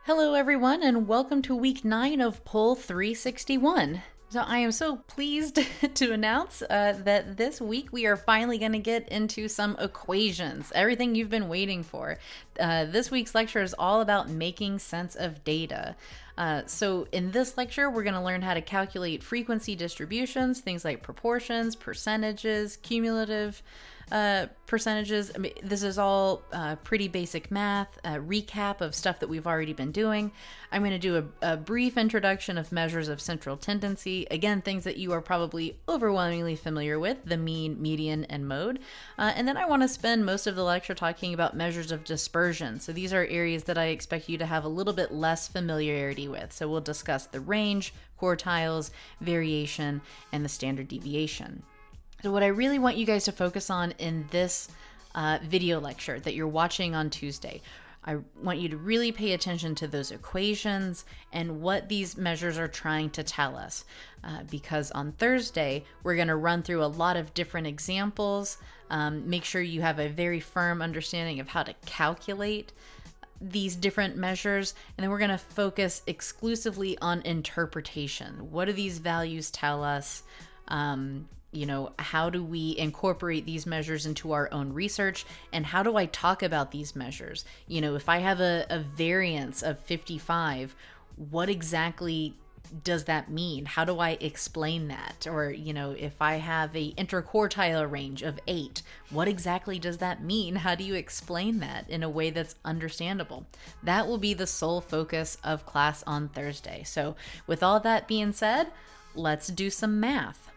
Hello, everyone, and welcome to week 9 of Poll 361. So, I am so pleased to announce that this week we are finally going to get into some equations, everything you've been waiting for. This week's lecture is all about making sense of data. So in this lecture, we're going to learn how to calculate frequency distributions, things like proportions, percentages, cumulative percentages. I mean, this is all pretty basic math, a recap of stuff that we've already been doing. I'm going to do a brief introduction of measures of central tendency. Again, things that you are probably overwhelmingly familiar with, the mean, median, and mode. And then I want to spend most of the lecture talking about measures of dispersion. So these are areas that I expect you to have a little bit less familiarity with. So we'll discuss the range, quartiles, variation, and the standard deviation. So what I really want you guys to focus on in this video lecture that you're watching on Tuesday, I want you to really pay attention to those equations and what these measures are trying to tell us. Because on Thursday, we're going to run through a lot of different examples. Make sure you have a very firm understanding of how to calculate these different measures, and then we're going to focus exclusively on interpretation. What do these values tell us? How do we incorporate these measures into our own research? And how do I talk about these measures? If I have a variance of 55, what exactly does that mean? How do I explain that? Or, if I have a interquartile range of 8, what exactly does that mean? How do you explain that in a way that's understandable? That will be the sole focus of class on Thursday. So with all that being said, let's do some math.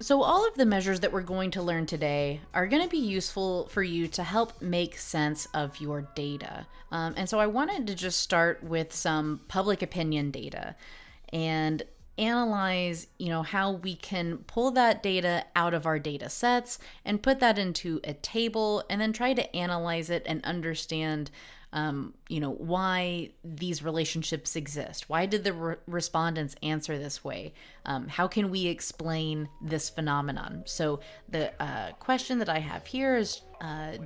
So all of the measures that we're going to learn today are going to be useful for you to help make sense of your data. And so I wanted to just start with some public opinion data and analyze, how we can pull that data out of our data sets and put that into a table and then try to analyze it and understand why these relationships exist. Why did the respondents answer this way? How can we explain this phenomenon? So the question that I have here is,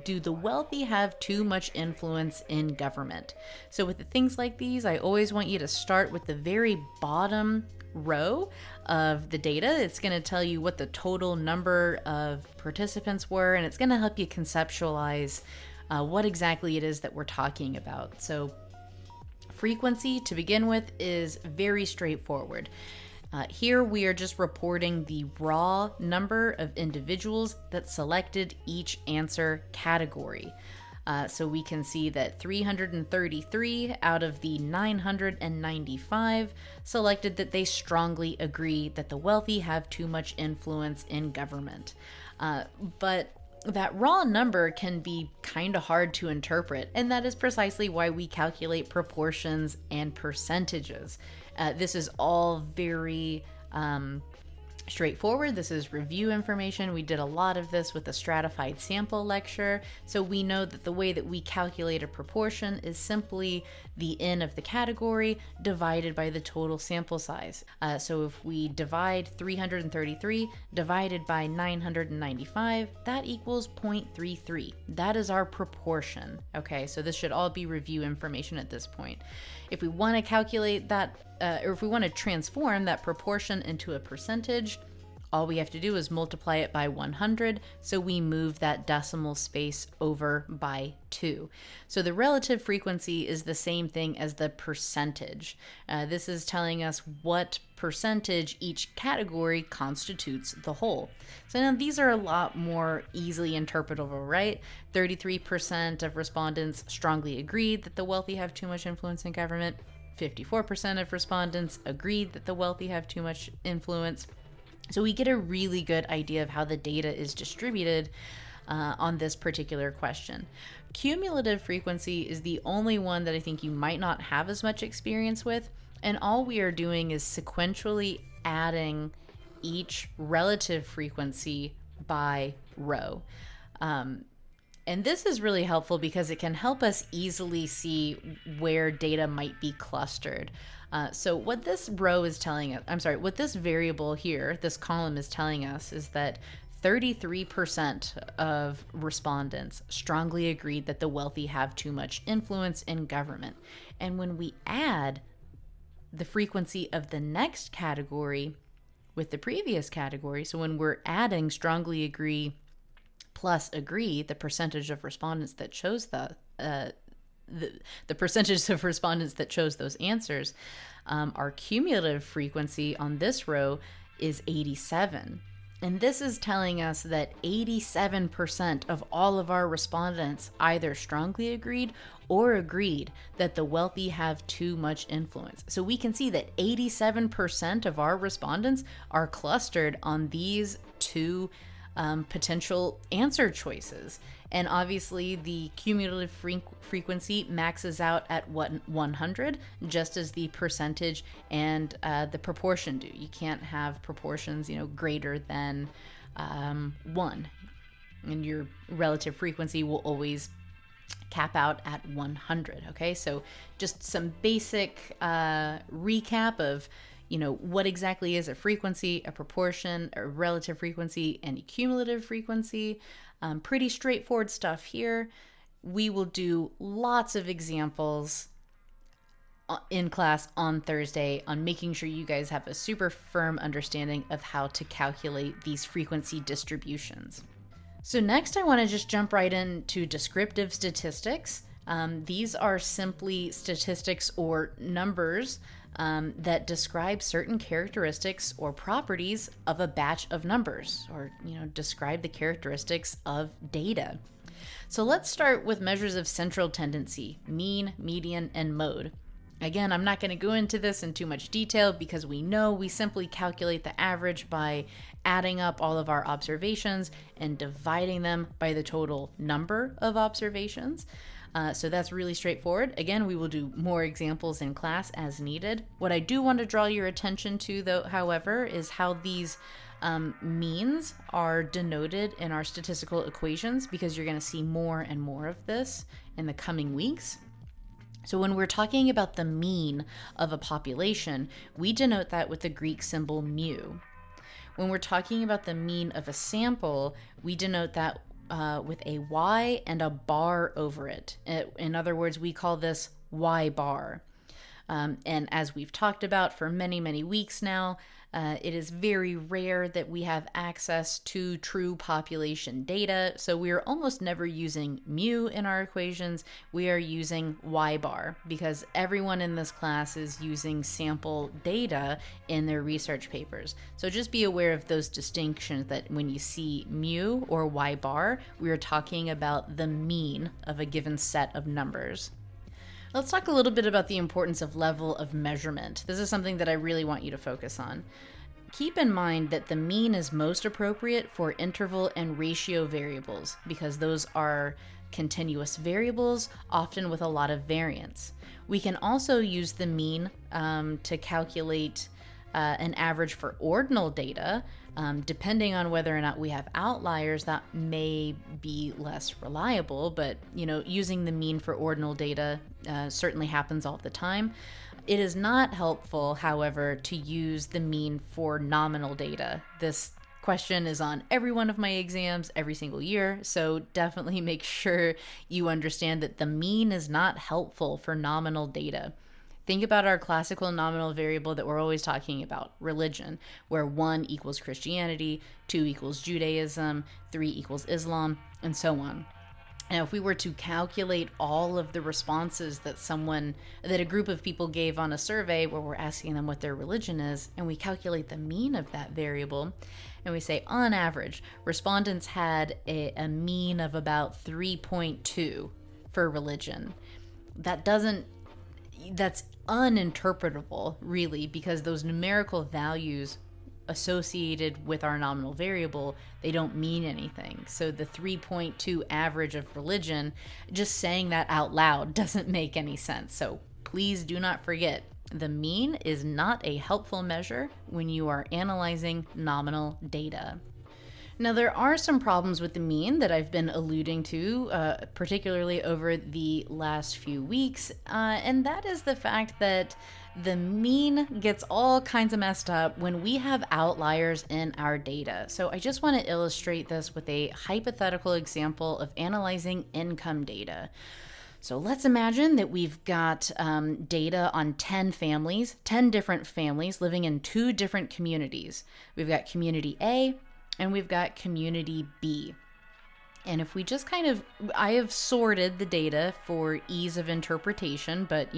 do the wealthy have too much influence in government? So with things like these, I always want you to start with the very bottom row of the data. It's going to tell you what the total number of participants were, and it's going to help you conceptualize what exactly it is that we're talking about. So frequency, to begin with, is very straightforward. Here we are just reporting the raw number of individuals that selected each answer category. So we can see that 333 out of the 995 selected that they strongly agree that the wealthy have too much influence in government. But that raw number can be kind of hard to interpret, and that is precisely why we calculate proportions and percentages. This is all very straightforward. This is review information. We did a lot of this with the stratified sample lecture, so we know that the way that we calculate a proportion is simply the n of the category divided by the total sample size. So if we divide 333 divided by 995, that equals 0.33. That is our proportion. Okay, so this should all be review information at this point. If we want to calculate that, or if we want to transform that proportion into a percentage, all we have to do is multiply it by 100, so we move that decimal space over by 2. So the relative frequency is the same thing as the percentage. This is telling us what percentage each category constitutes the whole. So now these are a lot more easily interpretable, right? 33% of respondents strongly agreed that the wealthy have too much influence in government. 54% of respondents agreed that the wealthy have too much influence. So we get a really good idea of how the data is distributed on this particular question. Cumulative frequency is the only one that I think you might not have as much experience with, and all we are doing is sequentially adding each relative frequency by row. And this is really helpful because it can help us easily see where data might be clustered. So what this row is telling us, what this variable here, this column is telling us is that 33% of respondents strongly agreed that the wealthy have too much influence in government. And when we add the frequency of the next category with the previous category, so when we're adding strongly agree plus agree, the percentage of respondents that chose the percentage of respondents that chose those answers, our cumulative frequency on this row is 87. And this is telling us that 87% of all of our respondents either strongly agreed or agreed that the wealthy have too much influence. So we can see that 87% of our respondents are clustered on these two potential answer choices. And obviously the cumulative frequency maxes out at 100, just as the percentage and the proportion do. You can't have proportions, greater than 1. And your relative frequency will always cap out at 100. Okay, so just some basic recap of what exactly is a frequency, a proportion, a relative frequency, and a cumulative frequency. Pretty straightforward stuff here. We will do lots of examples in class on Thursday on making sure you guys have a super firm understanding of how to calculate these frequency distributions. So next I want to just jump right into descriptive statistics. These are simply statistics or numbers that describe certain characteristics or properties of a batch of numbers, or describe the characteristics of data. So let's start with measures of central tendency: mean, median, and mode. Again, I'm not going to go into this in too much detail because we know we simply calculate the average by adding up all of our observations and dividing them by the total number of observations. So that's really straightforward. Again, we will do more examples in class as needed. What I do want to draw your attention to, though, however, is how these means are denoted in our statistical equations, because you're going to see more and more of this in the coming weeks. So when we're talking about the mean of a population, we denote that with the Greek symbol mu. When we're talking about the mean of a sample, we denote that with a Y and a bar over it. In other words, we call this Y bar. And as we've talked about for many, many weeks now, it is very rare that we have access to true population data. So we are almost never using mu in our equations. We are using Y bar because everyone in this class is using sample data in their research papers. So just be aware of those distinctions, that when you see mu or Y bar, we are talking about the mean of a given set of numbers. Let's talk a little bit about the importance of level of measurement. This is something that I really want you to focus on. Keep in mind that the mean is most appropriate for interval and ratio variables because those are continuous variables, often with a lot of variance. We can also use the mean to calculate an average for ordinal data. Depending on whether or not we have outliers, that may be less reliable, but using the mean for ordinal data certainly happens all the time. It is not helpful, however, to use the mean for nominal data. This question is on every one of my exams every single year, so definitely make sure you understand that the mean is not helpful for nominal data. Think about our classical nominal variable that we're always talking about, religion, where 1 equals Christianity, 2 equals Judaism, 3 equals Islam, and so on. Now, if we were to calculate all of the responses that a group of people gave on a survey where we're asking them what their religion is, and we calculate the mean of that variable, and we say, on average, respondents had a mean of about 3.2 for religion. That's uninterpretable, really, because those numerical values associated with our nominal variable, they don't mean anything. So the 3.2 average of religion, just saying that out loud doesn't make any sense. So please do not forget, the mean is not a helpful measure when you are analyzing nominal data. Now, there are some problems with the mean that I've been alluding to, particularly over the last few weeks, and that is the fact that the mean gets all kinds of messed up when we have outliers in our data. So I just want to illustrate this with a hypothetical example of analyzing income data. So let's imagine that we've got data on 10 families, 10 different families living in 2 different communities. We've got community A and we've got community B. And if we just I have sorted the data for ease of interpretation, but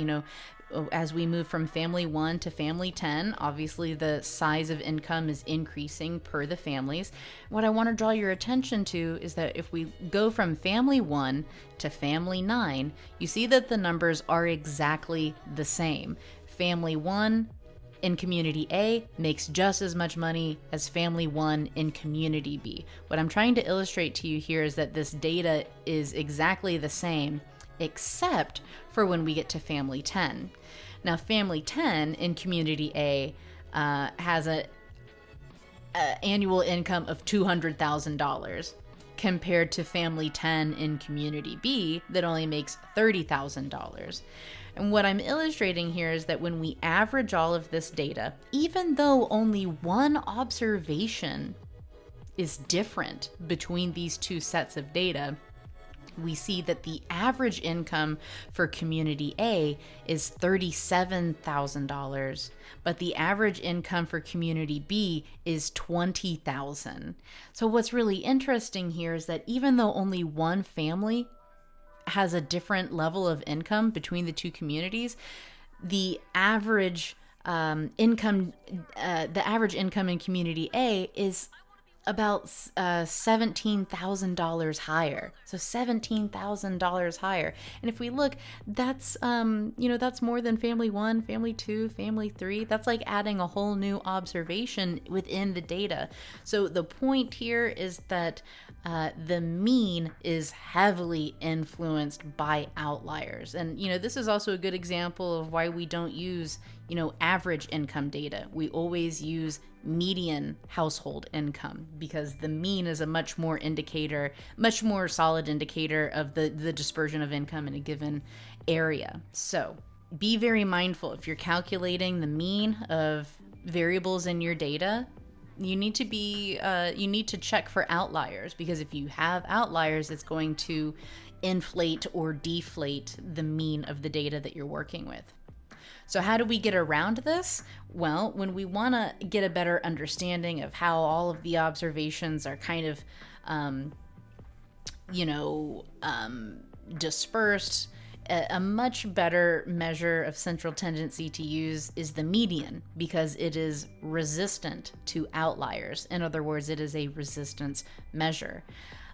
as we move from family 1 to family 10, obviously the size of income is increasing per the families. What I want to draw your attention to is that if we go from family 1 to family 9, you see that the numbers are exactly the same. Family 1 in community A makes just as much money as family 1 in community B. What I'm trying to illustrate to you here is that this data is exactly the same, except for when we get to family 10. Now, family 10 in community A has an annual income of $200,000 compared to family 10 in community B that only makes $30,000. And what I'm illustrating here is that when we average all of this data, even though only one observation is different between these two sets of data, we see that the average income for community A is $37,000, but the average income for community B is $20,000. So what's really interesting here is that even though only one family has a different level of income between the two communities, the average income in community A is about $17,000 higher. So $17,000 higher. And if we look, that's that's more than family 1, family 2, family 3. That's like adding a whole new observation within the data. So the point here is that the mean is heavily influenced by outliers. And this is also a good example of why we don't use average income data. We always use median household income, because the mean is a much more solid indicator of the dispersion of income in a given area. So be very mindful if you're calculating the mean of variables in your data. You need to check for outliers, because if you have outliers, it's going to inflate or deflate the mean of the data that you're working with. So how do we get around this? Well, when we want to get a better understanding of how all of the observations are kind of, dispersed, a much better measure of central tendency to use is the median, because it is resistant to outliers. In other words, it is a resistance measure.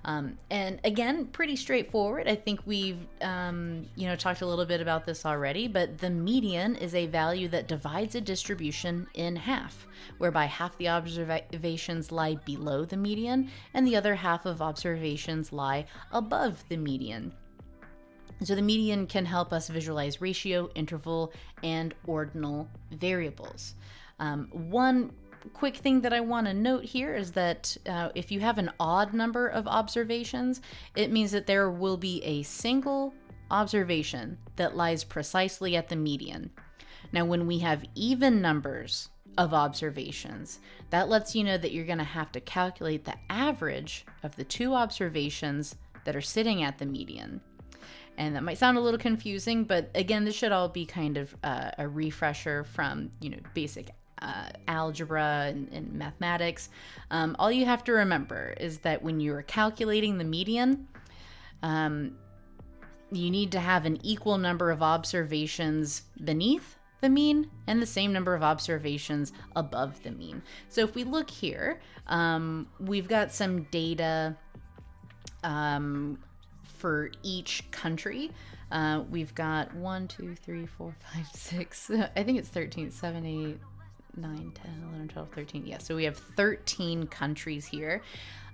And again, pretty straightforward. I think we've, talked a little bit about this already, but the median is a value that divides a distribution in half, whereby half the observations lie below the median and the other half of observations lie above the median. So the median can help us visualize ratio, interval, and ordinal variables. One quick thing that I want to note here is that if you have an odd number of observations, it means that there will be a single observation that lies precisely at the median. Now, when we have even numbers of observations, that lets you know that you're going to have to calculate the average of the two observations that are sitting at the median. And that might sound a little confusing, but again, this should all be kind of a refresher from basic algebra and mathematics. All you have to remember is that when you're calculating the median, you need to have an equal number of observations beneath the mean and the same number of observations above the mean. So if we look here, we've got some data for each country. We've got 1, 2, 3, 4, 5, 6, I think it's 13, 7, 8, 9, 10, 11, 12, 13. Yeah, so we have 13 countries here.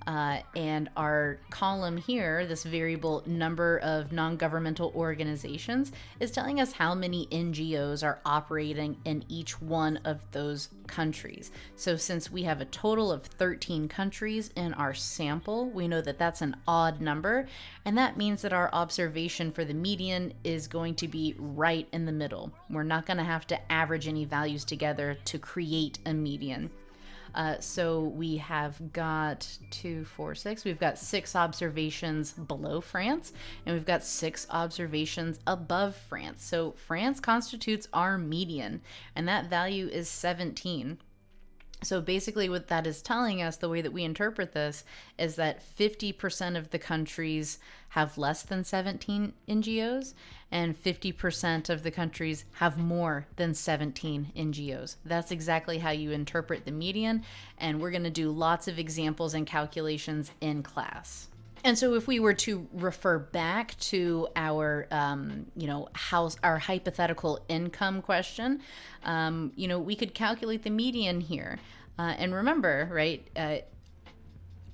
And our column here, this variable number of non-governmental organizations, is telling us how many NGOs are operating in each one of those countries. So since we have a total of 13 countries in our sample, we know that that's an odd number, and that means that our observation for the median is going to be right in the middle. We're not going to have to average any values together to create a median. So we have got 2, 4, 6. We've got 6 observations below France, and we've got 6 observations above France. So France constitutes our median, and that value is 17. So basically what that is telling us, the way that we interpret this, is that 50% of the countries have less than 17 NGOs, and 50% of the countries have more than 17 NGOs. That's exactly how you interpret the median, and we're going to do lots of examples and calculations in class. And so if we were to refer back to our, our hypothetical income question, we could calculate the median here. And remember, right,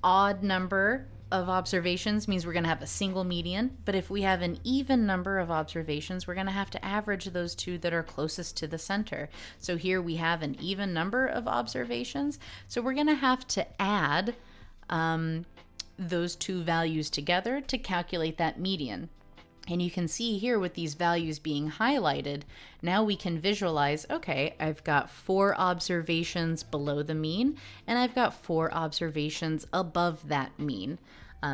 odd number of observations means we're going to have a single median. But if we have an even number of observations, we're going to have to average those two that are closest to the center. So here we have an even number of observations. So we're going to have to add those two values together to calculate that median. And you can see here with these values being highlighted, now we can visualize, okay, I've got 4 observations below the mean, and I've got 4 observations above that mean.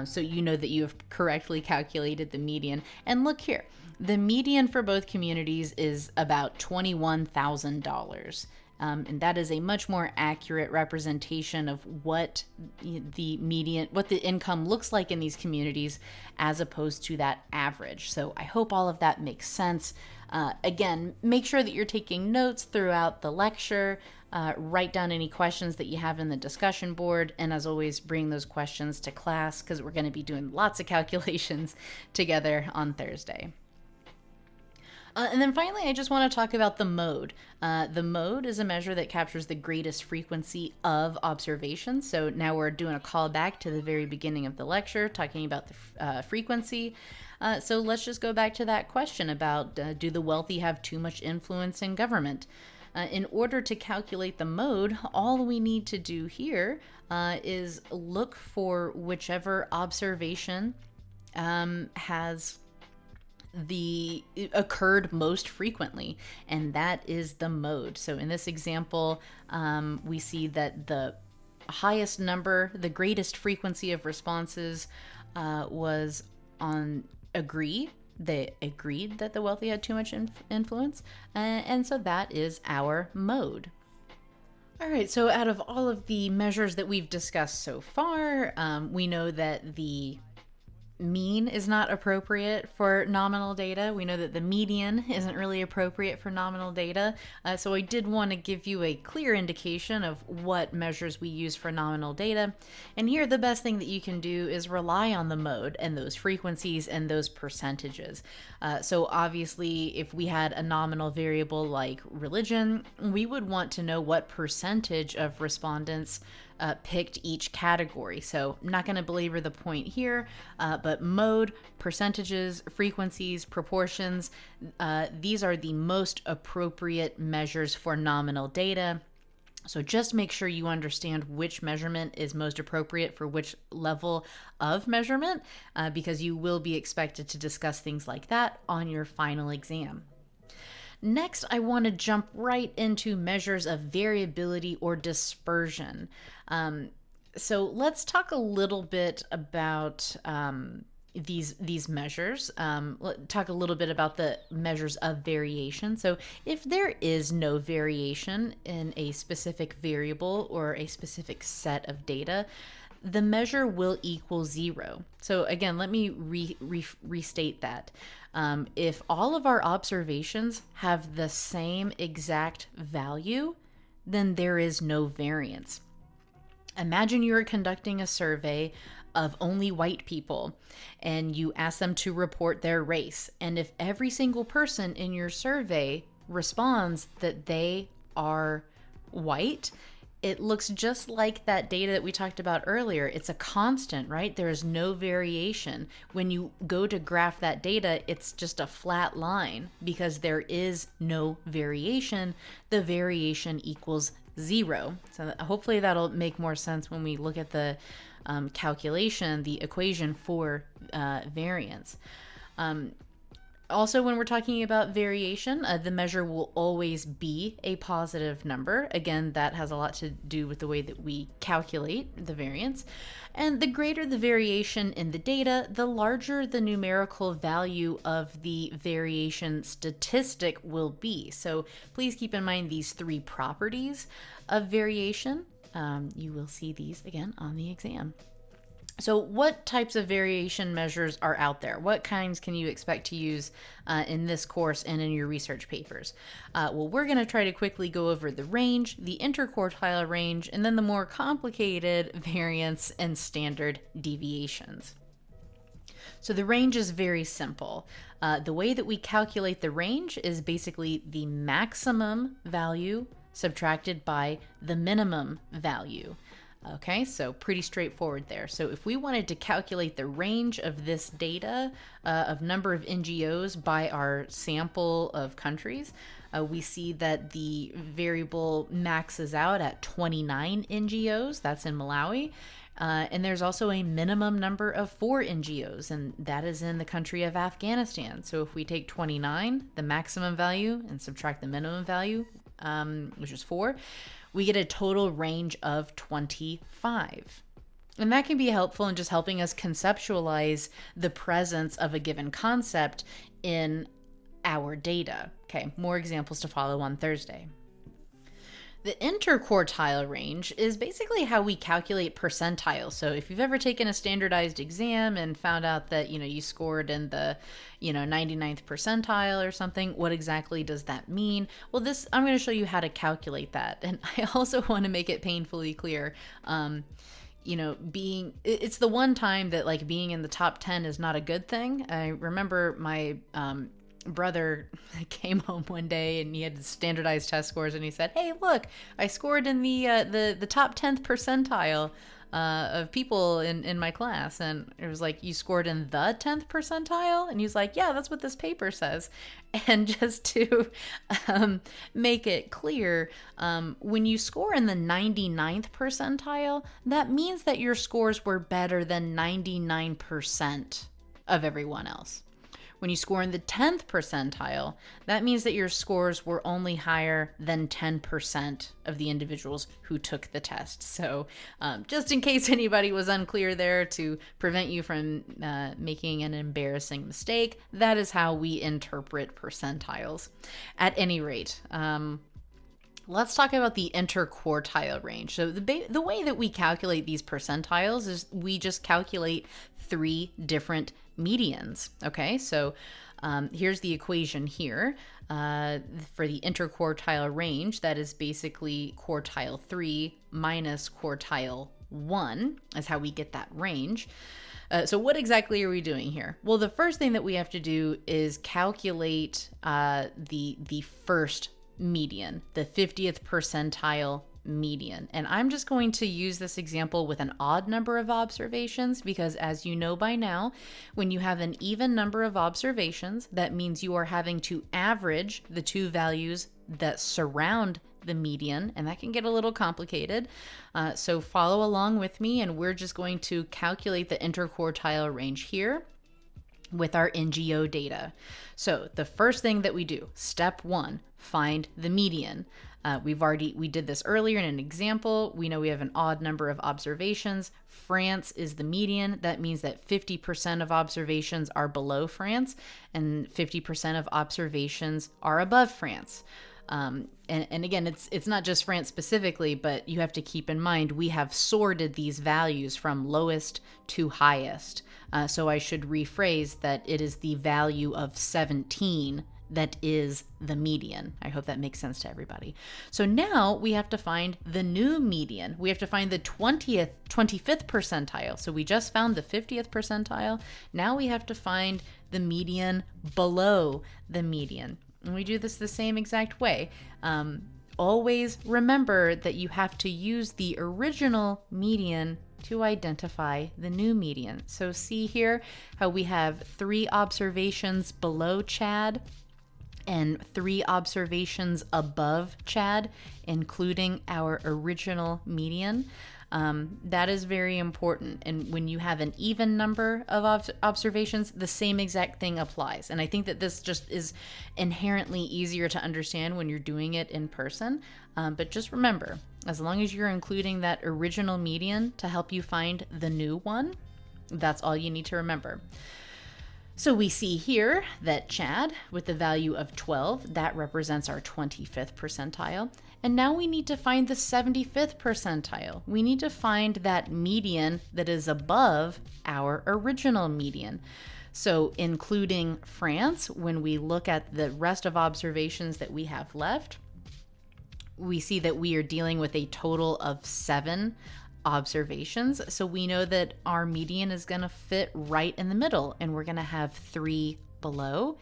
So you know that you have correctly calculated the median. And look here, the median for both communities is about $21,000. And that is a much more accurate representation of what the median, what the income looks like in these communities as opposed to that average. So I hope all of that makes sense. Again, make sure that you're taking notes throughout the lecture. Write down any questions that you have in the discussion board. And as always, bring those questions to class because we're going to be doing lots of calculations together on Thursday. And then finally, I just want to talk about the mode. The mode is a measure that captures the greatest frequency of observations. So now we're doing a callback to the very beginning of the lecture, talking about the frequency. So let's just go back to that question about do the wealthy have too much influence in government? In order to calculate the mode, all we need to do here is look for whichever observation has occurred most frequently, and that is the mode. So in this example, we see that the highest number, the greatest frequency of responses was on agree. They agreed that the wealthy had too much influence, and so that is our mode. All right, so out of all of the measures that we've discussed so far, we know that the mean is not appropriate for nominal data. We know that the median isn't really appropriate for nominal data. So I did want to give you a clear indication of what measures we use for nominal data. And here the best thing that you can do is rely on the mode and those frequencies and those percentages. So obviously, if we had a nominal variable like religion, we would want to know what percentage of respondents picked each category. So I'm not going to belabor the point here, but mode, percentages, frequencies, proportions, these are the most appropriate measures for nominal data. So just make sure you understand which measurement is most appropriate for which level of measurement, because you will be expected to discuss things like that on your final exam. Next, I want to jump right into measures of variability or dispersion. So let's talk a little bit about these measures. Talk a little bit about the measures of variation. So if there is no variation in a specific variable or a specific set of data, the measure will equal 0. So again, let me restate that. If all of our observations have the same exact value, then there is no variance. Imagine you're conducting a survey of only white people and you ask them to report their race. And if every single person in your survey responds that they are white, it looks just like that data that we talked about earlier. It's a constant, right? There is no variation. When you go to graph that data, it's just a flat line because there is no variation. The variation equals 0. So hopefully that'll make more sense when we look at the calculation, the equation for variance. Also, when we're talking about variation, the measure will always be a positive number. Again, that has a lot to do with the way that we calculate the variance. And the greater the variation in the data, the larger the numerical value of the variation statistic will be. So please keep in mind these 3 properties of variation. You will see these again on the exam. So what types of variation measures are out there? What kinds can you expect to use in this course and in your research papers? Well, we're going to try to quickly go over the range, the interquartile range, and then the more complicated variance and standard deviations. So the range is very simple. The way that we calculate the range is basically the maximum value subtracted by the minimum value. Okay, so pretty straightforward there. So if we wanted to calculate the range of this data of number of NGOs by our sample of countries, we see that the variable maxes out at 29 NGOs. That's in Malawi. And there's also a minimum number of 4 NGOs, and that is in the country of Afghanistan. So if we take 29, the maximum value, and subtract the minimum value, which is 4, we get a total range of 25. And that can be helpful in just helping us conceptualize the presence of a given concept in our data. Okay, more examples to follow on Thursday. The interquartile range is basically how we calculate percentiles. So if you've ever taken a standardized exam and found out that, you scored in the, 99th percentile or something, what exactly does that mean? Well, I'm going to show you how to calculate that. And I also want to make it painfully clear, it's the one time that being in the top 10 is not a good thing. I remember my, brother came home one day and he had standardized test scores and he said, "Hey, look, I scored in the top 10th percentile of people in my class." And it was like, "You scored in the 10th percentile?" And he was like, "Yeah, that's what this paper says." And just to make it clear, when you score in the 99th percentile, that means that your scores were better than 99% of everyone else. When you score in the 10th percentile, that means that your scores were only higher than 10% of the individuals who took the test. So just in case anybody was unclear there, to prevent you from making an embarrassing mistake, that is how we interpret percentiles. At any rate, let's talk about the interquartile range. So the way that we calculate these percentiles is we just calculate 3 different medians. Okay, so here's the equation here for the interquartile range. That is basically quartile 3 minus quartile 1 is how we get that range. So what exactly are we doing here? Well, the first thing that we have to do is calculate the first median, the 50th percentile median. And I'm just going to use this example with an odd number of observations because, as you know by now, when you have an even number of observations, that means you are having to average the 2 values that surround the median, and that can get a little complicated. So follow along with me, and we're just going to calculate the interquartile range here with our NGO data. So the first thing that we do, step 1, find the median. We did this earlier in an example. We know we have an odd number of observations. France is the median. That means that 50% of observations are below France and 50% of observations are above France. And again, it's not just France specifically, but you have to keep in mind we have sorted these values from lowest to highest. So I should rephrase that it is the value of 17 that is the median. I hope that makes sense to everybody. So now we have to find the new median. We have to find the 25th percentile. So we just found the 50th percentile. Now we have to find the median below the median. And we do this the same exact way. always remember that you have to use the original median to identify the new median. So see here how we have 3 observations below Chad and 3 observations above Chad, including our original median. That is very important. And when you have an even number of observations, the same exact thing applies. And I think that this just is inherently easier to understand when you're doing it in person. But just remember, as long as you're including that original median to help you find the new one, that's all you need to remember. So we see here that Chad, with the value of 12, that represents our 25th percentile. And now we need to find the 75th percentile. We need to find that median that is above our original median. So including France, when we look at the rest of observations that we have left, we see that we are dealing with a total of 7 observations. So we know that our median is going to fit right in the middle, and we're going to have 3 below,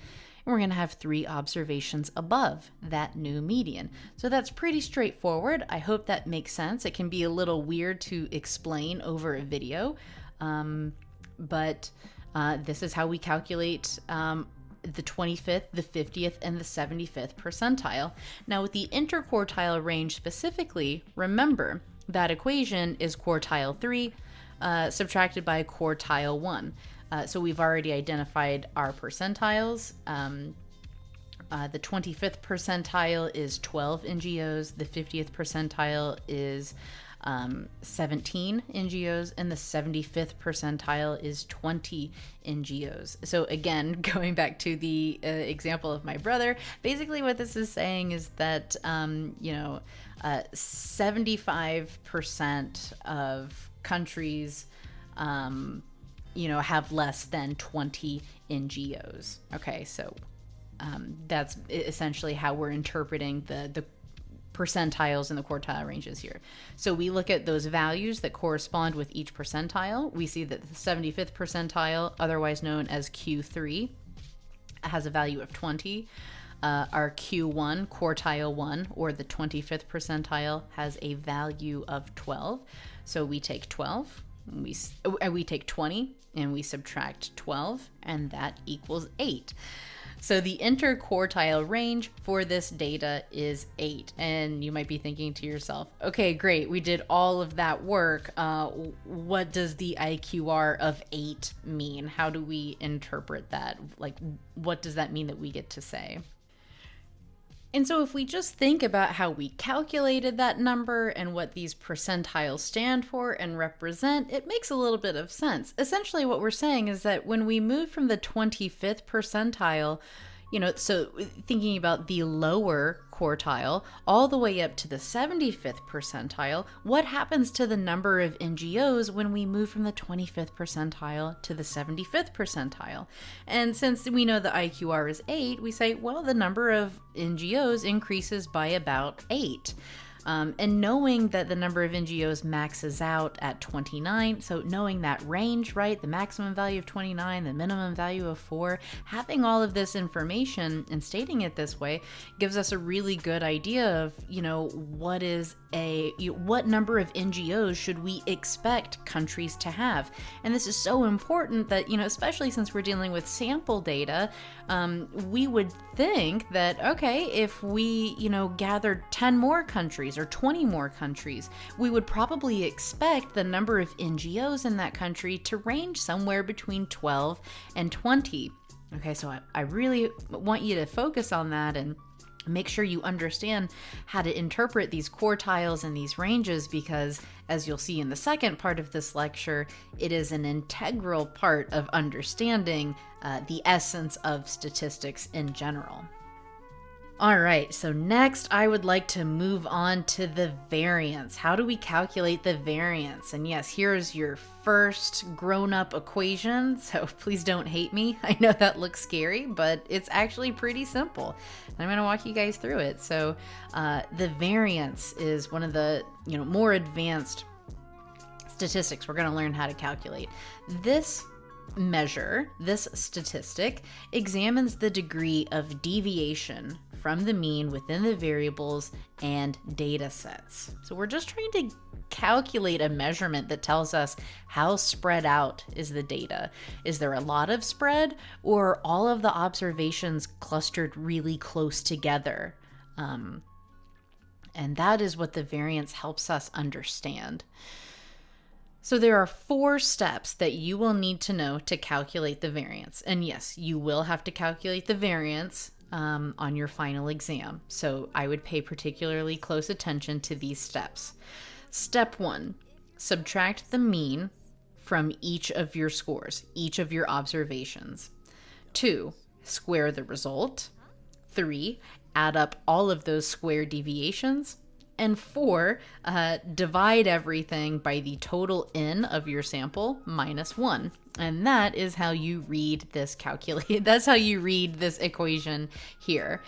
and we're going to have 3 observations above that new median. So that's pretty straightforward. I hope that makes sense. It can be a little weird to explain over a video, but this is how we calculate the 25th, the 50th, and the 75th percentile. Now with the interquartile range specifically, remember that equation is quartile 3 subtracted by quartile 1. So we've already identified our percentiles. The 25th percentile is 12 NGOs, the 50th percentile is 17 NGOs, and the 75th percentile is 20 NGOs. So again, going back to the example of my brother, basically what this is saying is that 75% of countries have less than 20 NGOs. Okay, so that's essentially how we're interpreting the percentiles and the quartile ranges here. So we look at those values that correspond with each percentile. We see that the 75th percentile, otherwise known as Q3, has a value of 20. Our Q1, quartile 1, or the 25th percentile, has a value of 12. So we take 12, we take 20, and we subtract 12, and that equals 8. So the interquartile range for this data is 8. And you might be thinking to yourself, okay, great, we did all of that work. What does the IQR of 8 mean? How do we interpret that? Like, what does that mean that we get to say? And so if we just think about how we calculated that number and what these percentiles stand for and represent, it makes a little bit of sense. Essentially what we're saying is that when we move from the 25th percentile, so thinking about the lower quartile all the way up to the 75th percentile, what happens to the number of NGOs when we move from the 25th percentile to the 75th percentile? And since we know the IQR is 8, we say, well, the number of NGOs increases by about 8. And knowing that the number of NGOs maxes out at 29, so knowing that range, right, the maximum value of 29, the minimum value of 4, having all of this information and stating it this way gives us a really good idea of, what number of NGOs should we expect countries to have. And this is so important that, especially since we're dealing with sample data, we would think that, okay, if we, gathered 10 more countries or 20 more countries, we would probably expect the number of NGOs in that country to range somewhere between 12 and 20. Okay, so I really want you to focus on that and make sure you understand how to interpret these quartiles and these ranges, because as you'll see in the second part of this lecture, it is an integral part of understanding the essence of statistics in general. All right, so next I would like to move on to the variance. How do we calculate the variance? And yes, here's your first grown-up equation, so please don't hate me. I know that looks scary, but it's actually pretty simple. I'm going to walk you guys through it. So the variance is one of the more advanced statistics we're going to learn how to calculate. This measure, this statistic, examines the degree of deviation from the mean within the variables and data sets. So we're just trying to calculate a measurement that tells us how spread out is the data. Is there a lot of spread, or are all of the observations clustered really close together? And that is what the variance helps us understand. So there are 4 steps that you will need to know to calculate the variance. And yes, you will have to calculate the variance on your final exam. So I would pay particularly close attention to these steps. Step 1, subtract the mean from each of your scores, each of your observations. 2, square the result. 3, add up all of those square deviations. And 4, divide everything by the total n of your sample minus 1. And that is how you read this that's how you read this equation here.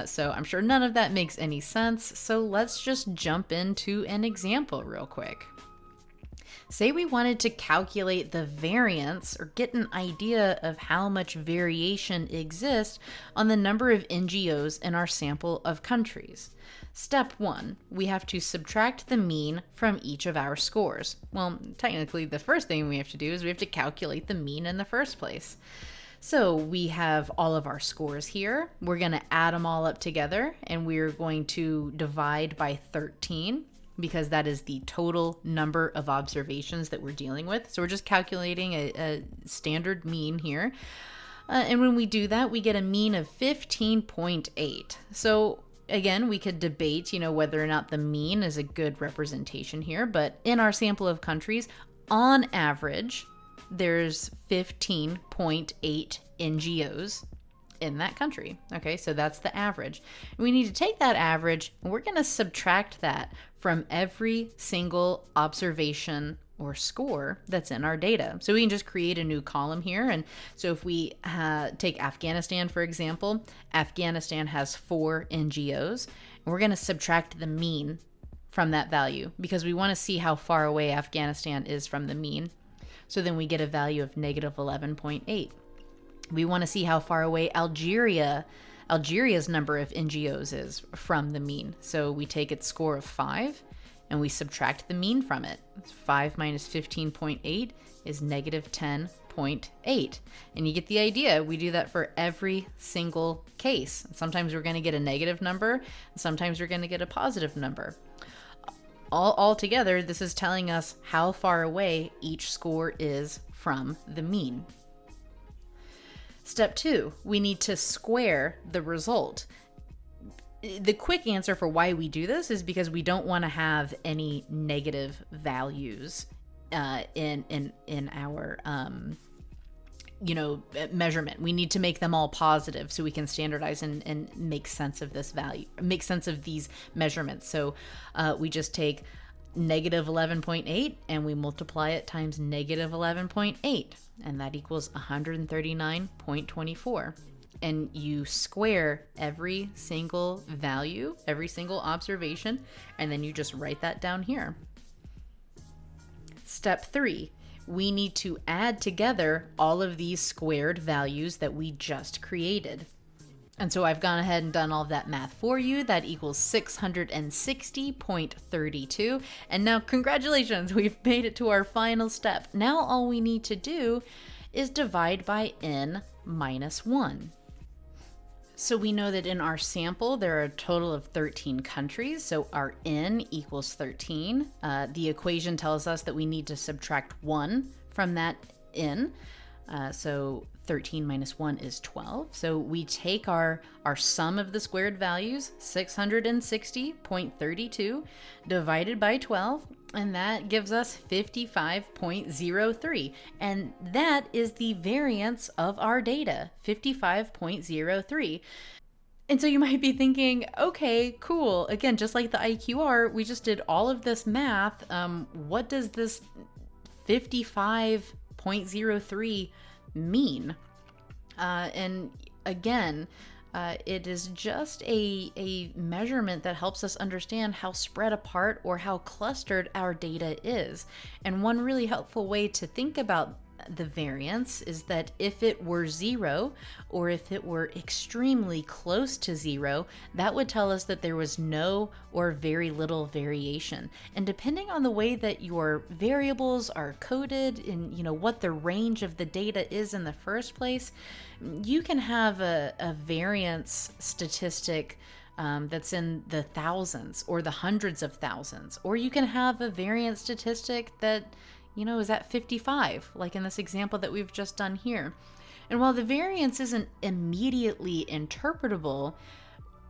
So I'm sure none of that makes any sense. So let's just jump into an example real quick. Say we wanted to calculate the variance or get an idea of how much variation exists on the number of NGOs in our sample of countries. Step 1, we have to subtract the mean from each of our scores. Well, technically the first thing we have to do is we have to calculate the mean in the first place. So we have all of our scores here. We're going to add them all up together, and we're going to divide by 13. Because that is the total number of observations that we're dealing with. So we're just calculating a standard mean here. And when we do that, we get a mean of 15.8. So again, we could debate, whether or not the mean is a good representation here. But in our sample of countries, on average, there's 15.8 NGOs in that country. Okay, so that's the average. We need to take that average, and we're going to subtract that from every single observation or score that's in our data. So we can just create a new column here. And so if we take Afghanistan, for example, Afghanistan has 4 NGOs, and we're going to subtract the mean from that value because we want to see how far away Afghanistan is from the mean. So then we get a value of negative 11.8. We want to see how far away Algeria's number of NGOs is from the mean. So we take its score of 5 and we subtract the mean from it. 5 minus 15.8 is negative 10.8. And you get the idea. We do that for every single case. Sometimes we're going to get a negative number, and sometimes we're going to get a positive number. All together, this is telling us how far away each score is from the mean. Step 2, we need to square the result. The quick answer for why we do this is because we don't want to have any negative values in our measurement. We need to make them all positive so we can standardize and make sense of this value, make sense of these measurements. So we just take negative 11.8 and we multiply it times negative 11.8, and that equals 139.24. And you square every single value, every single observation, and then you just write that down here. Step 3, we need to add together all of these squared values that we just created. And so I've gone ahead and done all of that math for you. That equals 660.32. And now, congratulations, we've made it to our final step. Now all we need to do is divide by n minus 1. So we know that in our sample, there are a total of 13 countries. So our n equals 13. The equation tells us that we need to subtract 1 from that n. So 13 minus 1 is 12. So we take our sum of the squared values, 660.32, divided by 12, and that gives us 55.03. And that is the variance of our data, 55.03. And so you might be thinking, okay, cool. Again, just like the IQR, we just did all of this math. What does this 55.03 mean? And again, it is just a measurement that helps us understand how spread apart or how clustered our data is. And one really helpful way to think about the variance is that if it were 0 or if it were extremely close to 0, that would tell us that there was no or very little variation. And depending on the way that your variables are coded and what the range of the data is in the first place, you can have a variance statistic that's in the thousands or the hundreds of thousands, or you can have a variance statistic that is at 55, like in this example that we've just done here. And while the variance isn't immediately interpretable,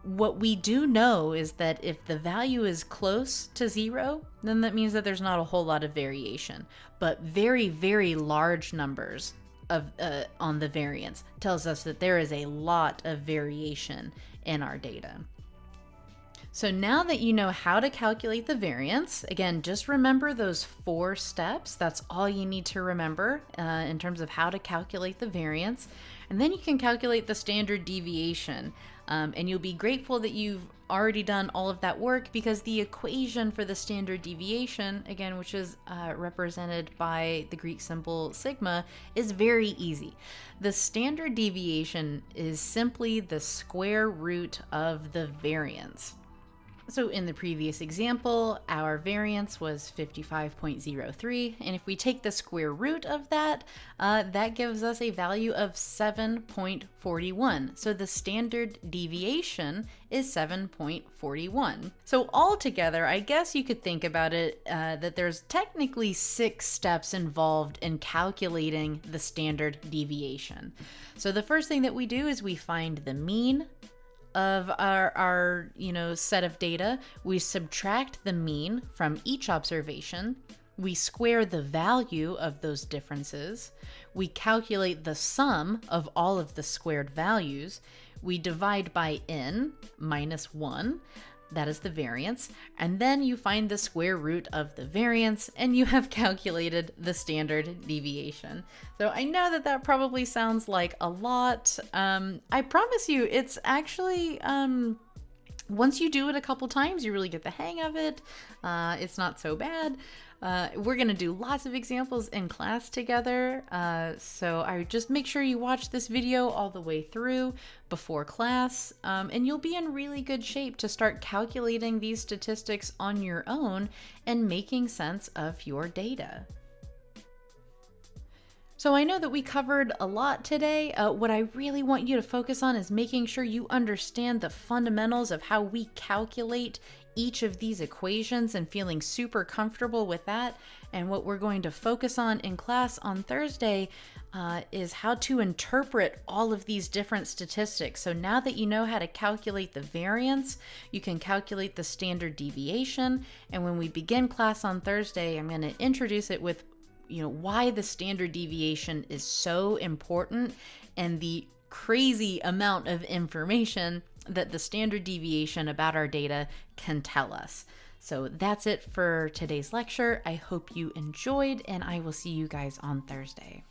what we do know is that if the value is close to 0, then that means that there's not a whole lot of variation. But very, very large numbers of on the variance tells us that there is a lot of variation in our data. So now that you know how to calculate the variance, again, just remember those 4 steps. That's all you need to remember in terms of how to calculate the variance. And then you can calculate the standard deviation. And you'll be grateful that you've already done all of that work, because the equation for the standard deviation, again, which is represented by the Greek symbol sigma, is very easy. The standard deviation is simply the square root of the variance. So in the previous example, our variance was 55.03, and if we take the square root of that, that gives us a value of 7.41. So the standard deviation is 7.41. So altogether, I guess you could think about it that there's technically 6 steps involved in calculating the standard deviation. So the first thing that we do is we find the mean of our set of data. We subtract the mean from each observation. We square the value of those differences. We calculate the sum of all of the squared values. We divide by n minus 1. That is the variance. And then you find the square root of the variance, and you have calculated the standard deviation. So I know that that probably sounds like a lot. I promise you, it's actually, once you do it a couple times, you really get the hang of it. It's not so bad. We're going to do lots of examples in class together, so I just make sure you watch this video all the way through before class, and you'll be in really good shape to start calculating these statistics on your own and making sense of your data. So I know that we covered a lot today. What I really want you to focus on is making sure you understand the fundamentals of how we calculate each of these equations and feeling super comfortable with that. And what we're going to focus on in class on Thursday is how to interpret all of these different statistics. So now that you know how to calculate the variance, you can calculate the standard deviation. And when we begin class on Thursday, I'm going to introduce it with why the standard deviation is so important and the crazy amount of information that the standard deviation about our data can tell us. So that's it for today's lecture. I hope you enjoyed, and I will see you guys on Thursday.